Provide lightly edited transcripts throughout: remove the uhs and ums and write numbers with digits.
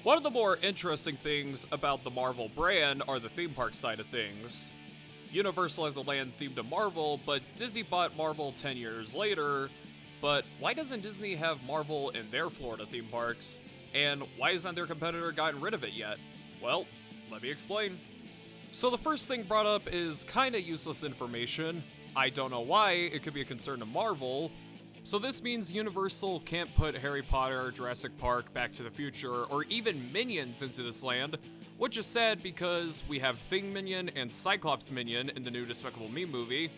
One of the more interesting things about the Marvel brand are the theme park side of things. Universal has a land themed to Marvel, but Disney bought Marvel 10 years later. But why doesn't Disney have Marvel in their Florida theme parks? And why hasn't their competitor gotten rid of it yet? Well, let me explain. So the first thing brought up is kinda useless information. I don't know why it could be a concern to Marvel. So this means Universal can't put Harry Potter, Jurassic Park, Back to the Future, or even Minions into this land, which is sad because we have Thing Minion and Cyclops Minion in the new Despicable Me movie.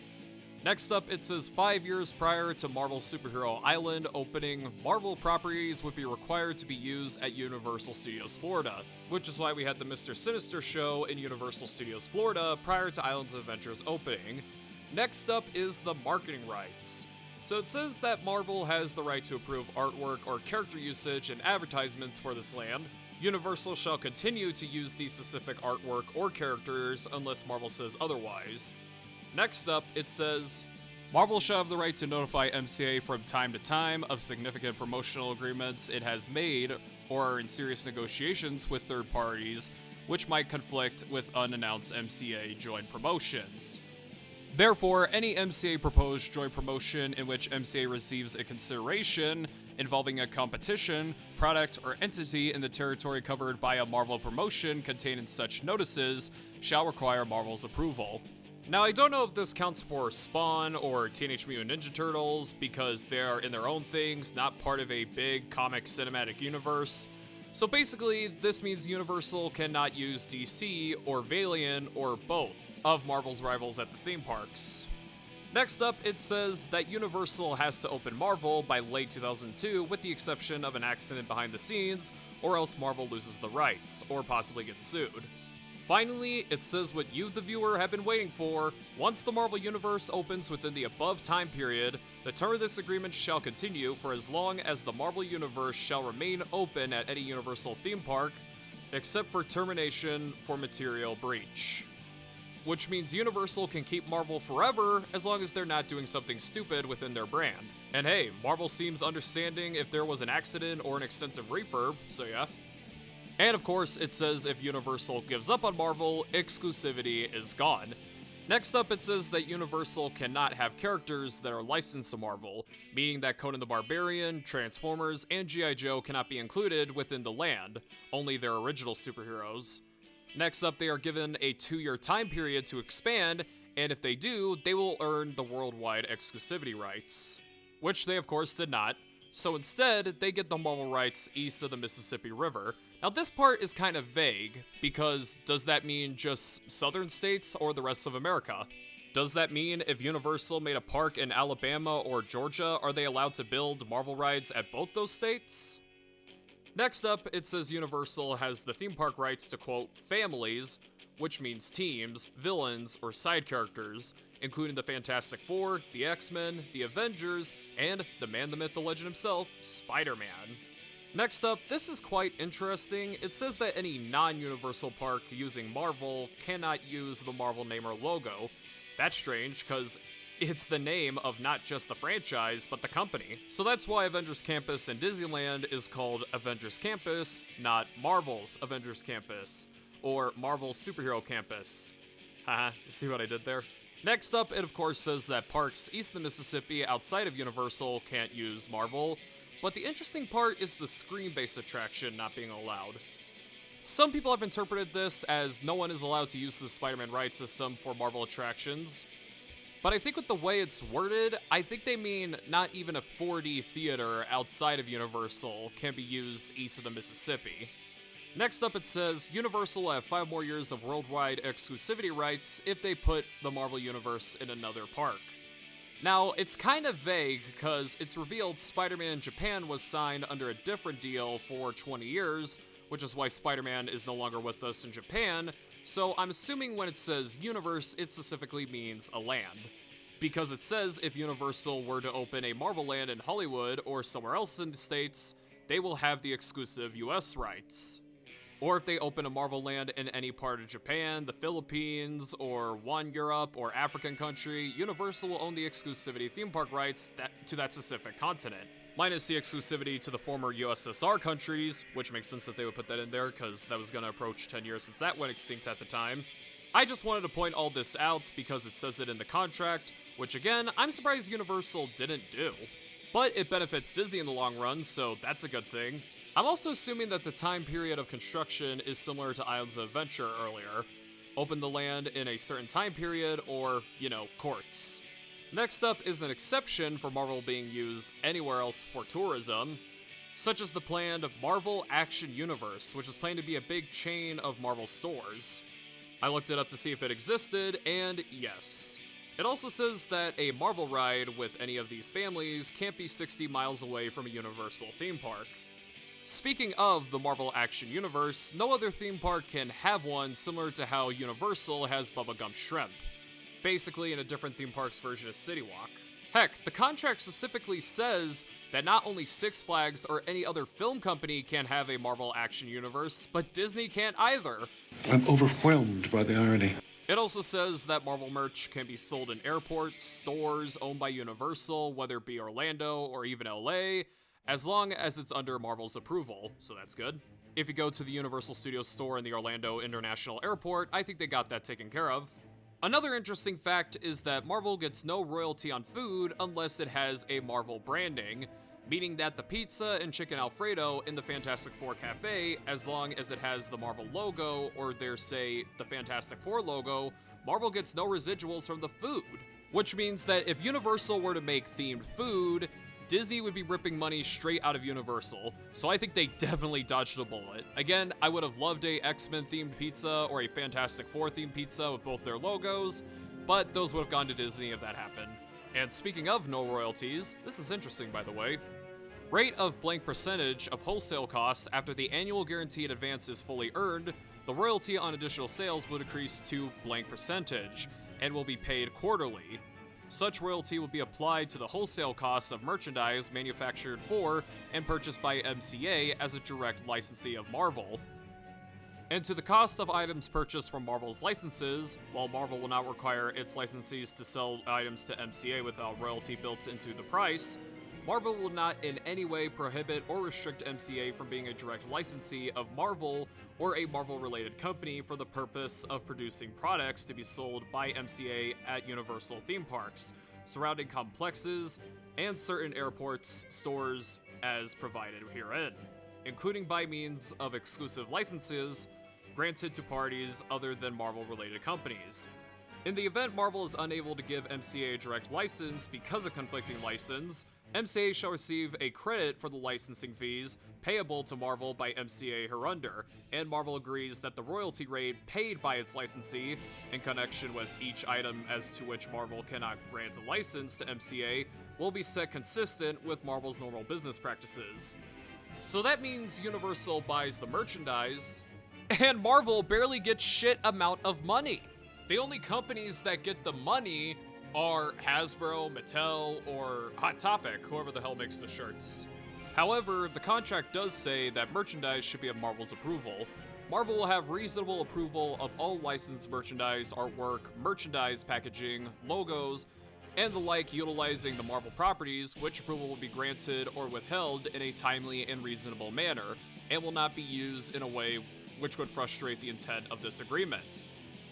Next up, it says 5 years prior to Marvel Superhero Island opening, Marvel properties would be required to be used at Universal Studios Florida, which is why we had the Mr. Sinister show in Universal Studios Florida prior to Islands of Adventure's opening. Next up is the marketing rights. So it says that Marvel has the right to approve artwork or character usage and advertisements for this land. Universal shall continue to use these specific artwork or characters unless Marvel says otherwise. Next up, it says, Marvel shall have the right to notify MCA from time to time of significant promotional agreements it has made or are in serious negotiations with third parties, which might conflict with unannounced MCA joint promotions. Therefore, any MCA proposed joint promotion in which MCA receives a consideration involving a competition, product, or entity in the territory covered by a Marvel promotion contained in such notices shall require Marvel's approval. Now, I don't know if this counts for Spawn or Teenage Mutant Ninja Turtles because they are in their own things, not part of a big comic cinematic universe. So basically, this means Universal cannot use DC or Valiant or both of Marvel's rivals at the theme parks. Next up, it says that Universal has to open Marvel by late 2002 with the exception of an accident behind the scenes, or else Marvel loses the rights, or possibly gets sued. Finally, it says what you, the viewer, have been waiting for. Once the Marvel Universe opens within the above time period, the term of this agreement shall continue for as long as the Marvel Universe shall remain open at any Universal theme park, except for termination for material breach. Which means Universal can keep Marvel forever as long as they're not doing something stupid within their brand. And hey, Marvel seems understanding if there was an accident or an extensive refurb, so yeah. And of course, it says if Universal gives up on Marvel, exclusivity is gone. Next up, it says that Universal cannot have characters that are licensed to Marvel, meaning that Conan the Barbarian, Transformers, and G.I. Joe cannot be included within the land, only their original superheroes. Next up, they are given a 2-year time period to expand, and if they do, they will earn the worldwide exclusivity rights. Which they of course did not, so instead, they get the Marvel rights east of the Mississippi River. Now this part is kind of vague, because does that mean just southern states or the rest of America? Does that mean if Universal made a park in Alabama or Georgia, are they allowed to build Marvel rides at both those states? Next up, it says Universal has the theme park rights to, quote, families, which means teams, villains, or side characters, including the Fantastic Four, the X-Men, the Avengers, and the man, the myth, the legend himself, Spider-Man. Next up, this is quite interesting. It says that any non-Universal park using Marvel cannot use the Marvel name or logo. That's strange, because it's the name of not just the franchise, but the company. So that's why Avengers Campus in Disneyland is called Avengers Campus, not Marvel's Avengers Campus, or Marvel's Superhero Campus. Haha, see what I did there? Next up, it of course says that parks east of the Mississippi outside of Universal can't use Marvel, but the interesting part is the screen-based attraction not being allowed. Some people have interpreted this as no one is allowed to use the Spider-Man ride system for Marvel attractions, but I think with the way it's worded, I think they mean not even a 4D theater outside of Universal can be used east of the Mississippi. Next up, it says Universal will have 5 more years of worldwide exclusivity rights if they put the Marvel Universe in another park. Now, it's kind of vague because it's revealed Spider-Man Japan was signed under a different deal for 20 years, which is why Spider-Man is no longer with us in Japan, so I'm assuming when it says universe, it specifically means a land. Because it says if Universal were to open a Marvel land in Hollywood or somewhere else in the States, they will have the exclusive US rights. Or if they open a Marvel land in any part of Japan, the Philippines, or one Europe or African country, Universal will own the exclusivity theme park rights to that specific continent. minus the exclusivity to the former USSR countries, which makes sense that they would put that in there because that was going to approach 10 years since that went extinct at the time. I just wanted to point all this out because it says it in the contract, which again, I'm surprised Universal didn't do. But it benefits Disney in the long run, so that's a good thing. I'm also assuming that the time period of construction is similar to Islands of Adventure earlier. Open the land in a certain time period, or, courts. Next up is an exception for Marvel being used anywhere else for tourism, such as the planned Marvel Action Universe, which is planned to be a big chain of Marvel stores. I looked it up to see if it existed, and yes. It also says that a Marvel ride with any of these families can't be 60 miles away from a Universal theme park. Speaking of the Marvel Action Universe, no other theme park can have one similar to how Universal has Bubba Gump Shrimp, basically in a different theme park's version of City Walk. Heck, the contract specifically says that not only Six Flags or any other film company can have a Marvel Action Universe, but Disney can't either. I'm overwhelmed by the irony. It also says that Marvel merch can be sold in airports, stores owned by Universal, whether it be Orlando or even LA, as long as it's under Marvel's approval, so that's good. If you go to the Universal Studios store in the Orlando International Airport, I think they got that taken care of. Another interesting fact is that Marvel gets no royalty on food unless it has a Marvel branding, meaning that the pizza and chicken Alfredo in the Fantastic Four Cafe, as long as it has the Marvel logo, or their say, the Fantastic Four logo, Marvel gets no residuals from the food. Which means that if Universal were to make themed food, Disney would be ripping money straight out of Universal, so I think they definitely dodged a bullet. Again, I would have loved a X-Men themed pizza or a Fantastic Four themed pizza with both their logos, but those would have gone to Disney if that happened. And speaking of no royalties, this is interesting by the way, rate of blank percentage of wholesale costs after the annual guaranteed advance is fully earned, the royalty on additional sales will decrease to blank percentage and will be paid quarterly. Such royalty will be applied to the wholesale costs of merchandise manufactured for and purchased by MCA as a direct licensee of Marvel, and to the cost of items purchased from Marvel's licenses, while Marvel will not require its licensees to sell items to MCA without royalty built into the price. Marvel will not in any way prohibit or restrict MCA from being a direct licensee of Marvel or a Marvel-related company for the purpose of producing products to be sold by MCA at Universal theme parks, surrounding complexes, and certain airports, stores, as provided herein, including by means of exclusive licenses granted to parties other than Marvel-related companies. In the event Marvel is unable to give MCA a direct license because of conflicting license, MCA shall receive a credit for the licensing fees payable to Marvel by MCA hereunder, and Marvel agrees that the royalty rate paid by its licensee in connection with each item as to which Marvel cannot grant a license to MCA will be set consistent with Marvel's normal business practices. So that means Universal buys the merchandise, and Marvel barely gets shit amount of money. The only companies that get the money are Hasbro, Mattel, or Hot Topic, whoever the hell makes the shirts. However, the contract does say that merchandise should be of Marvel's approval. Marvel will have reasonable approval of all licensed merchandise, artwork, merchandise packaging, logos, and the like utilizing the Marvel properties, which approval will be granted or withheld in a timely and reasonable manner, and will not be used in a way which would frustrate the intent of this agreement.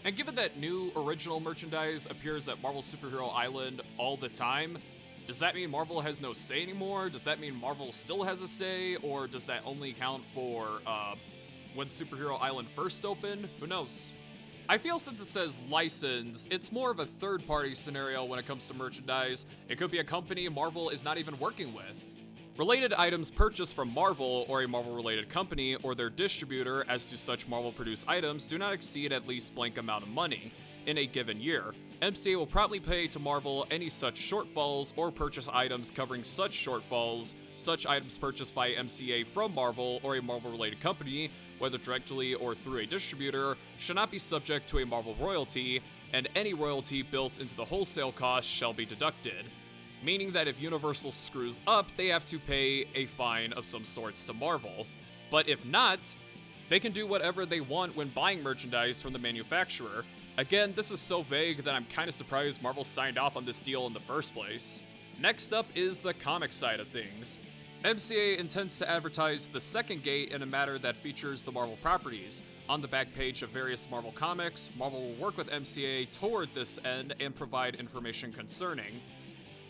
And given that new original merchandise appears at Marvel Superhero Island all the time, does that mean Marvel has no say anymore? Does that mean Marvel still has a say? Or does that only count for when Superhero Island first opened? Who knows? I feel since it says license, it's more of a third-party scenario when it comes to merchandise. It could be a company Marvel is not even working with. Related items purchased from Marvel or a Marvel-related company or their distributor as to such Marvel-produced items do not exceed at least blank amount of money in a given year. MCA will promptly pay to Marvel any such shortfalls or purchase items covering such shortfalls. Such items purchased by MCA from Marvel or a Marvel-related company, whether directly or through a distributor, should not be subject to a Marvel royalty, and any royalty built into the wholesale cost shall be deducted. Meaning that if Universal screws up, they have to pay a fine of some sorts to Marvel. But if not, they can do whatever they want when buying merchandise from the manufacturer. Again, this is so vague that I'm kind of surprised Marvel signed off on this deal in the first place. Next up is the comic side of things. MCA intends to advertise the second gate in a manner that features the Marvel properties. On the back page of various Marvel comics, Marvel will work with MCA toward this end and provide information concerning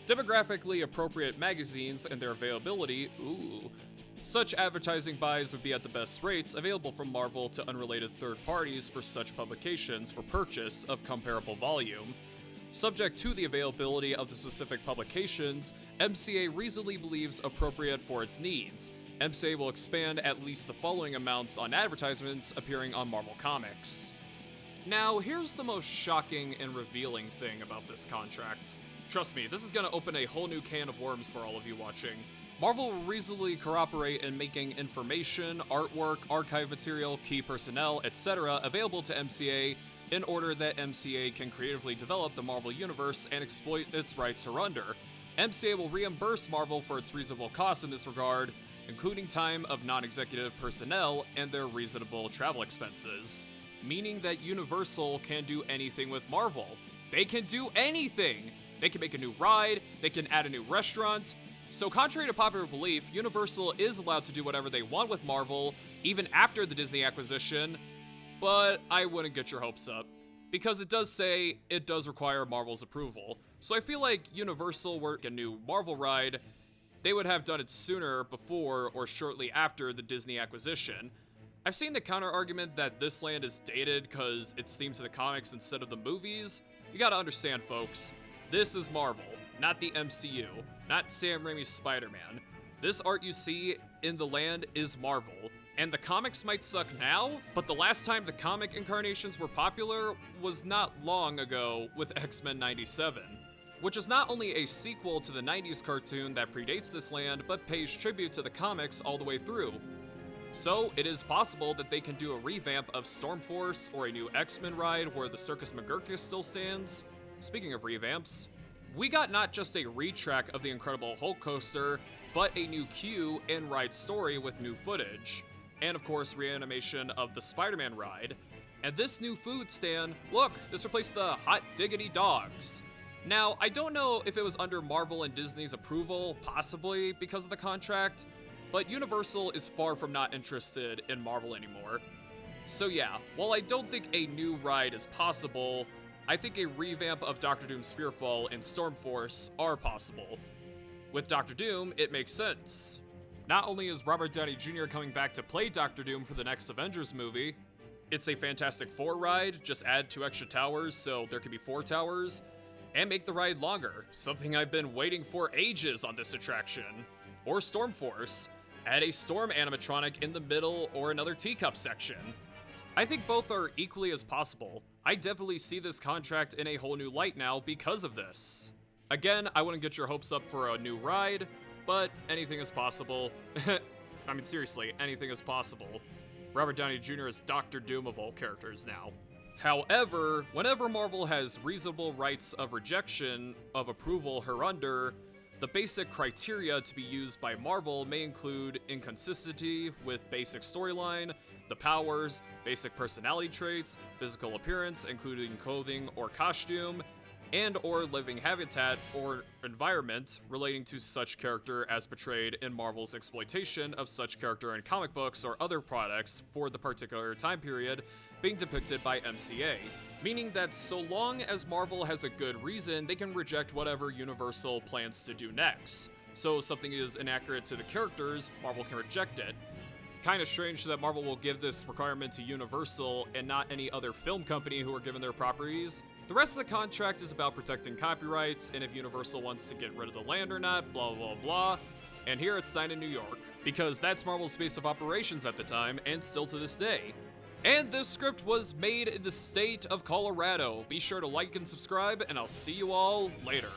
demographically appropriate magazines and their availability. Such advertising buys would be at the best rates available from Marvel to unrelated third parties for such publications for purchase of comparable volume. Subject to the availability of the specific publications, MCA reasonably believes appropriate for its needs. MCA will expand at least the following amounts on advertisements appearing on Marvel Comics. Now, here's the most shocking and revealing thing about this contract. Trust me, this is gonna open a whole new can of worms for all of you watching. Marvel will reasonably cooperate in making information, artwork, archive material, key personnel, etc. available to MCA in order that MCA can creatively develop the Marvel Universe and exploit its rights hereunder. MCA will reimburse Marvel for its reasonable costs in this regard, including time of non-executive personnel and their reasonable travel expenses. Meaning that Universal can do anything with Marvel. They can do anything! They can make a new ride, they can add a new restaurant. So contrary to popular belief, Universal is allowed to do whatever they want with Marvel, even after the Disney acquisition, but I wouldn't get your hopes up, because it does say it does require Marvel's approval. So I feel like Universal were a new Marvel ride, they would have done it sooner, before, or shortly after the Disney acquisition. I've seen the counter argument that this land is dated because it's themed to the comics instead of the movies. You gotta understand, folks, this is Marvel, not the MCU, not Sam Raimi's Spider-Man. This art you see in the land is Marvel, and the comics might suck now, but the last time the comic incarnations were popular was not long ago with X-Men 97, which is not only a sequel to the 90s cartoon that predates this land, but pays tribute to the comics all the way through. So it is possible that they can do a revamp of Stormforce or a new X-Men ride where the Circus McGurkus still stands. Speaking of revamps, we got not just a retrack of the Incredible Hulk coaster, but a new queue and ride story with new footage. And of course, reanimation of the Spider-Man ride. And this new food stand, look, this replaced the Hot Diggity Dogs. Now, I don't know if it was under Marvel and Disney's approval, possibly because of the contract, but Universal is far from not interested in Marvel anymore. So yeah, while I don't think a new ride is possible, I think a revamp of Doctor Doom's Fearfall and Stormforce are possible. With Doctor Doom, it makes sense. Not only is Robert Downey Jr. coming back to play Doctor Doom for the next Avengers movie, it's a Fantastic Four ride, just add 2 extra towers so there could be 4 towers, and make the ride longer, something I've been waiting for ages on this attraction. Or Stormforce, add a Storm animatronic in the middle or another teacup section. I think both are equally as possible. I definitely see this contract in a whole new light now because of this. Again, I wouldn't get your hopes up for a new ride, but anything is possible. I mean, seriously, anything is possible. Robert Downey Jr. is Doctor Doom of all characters now. However, whenever Marvel has reasonable rights of rejection of approval hereunder, the basic criteria to be used by Marvel may include inconsistency with basic storyline, the powers, basic personality traits, physical appearance, including clothing or costume, and or living habitat or environment relating to such character as portrayed in Marvel's exploitation of such character in comic books or other products for the particular time period being depicted by MCA. Meaning that so long as Marvel has a good reason, they can reject whatever Universal plans to do next. So if something is inaccurate to the characters, Marvel can reject it. Kinda strange that Marvel will give this requirement to Universal and not any other film company who are given their properties. The rest of the contract is about protecting copyrights and if Universal wants to get rid of the land or not, blah blah blah. And here it's signed in New York, because that's Marvel's base of operations at the time and still to this day. And this script was made in the state of Colorado. Be sure to like and subscribe, and I'll see you all later.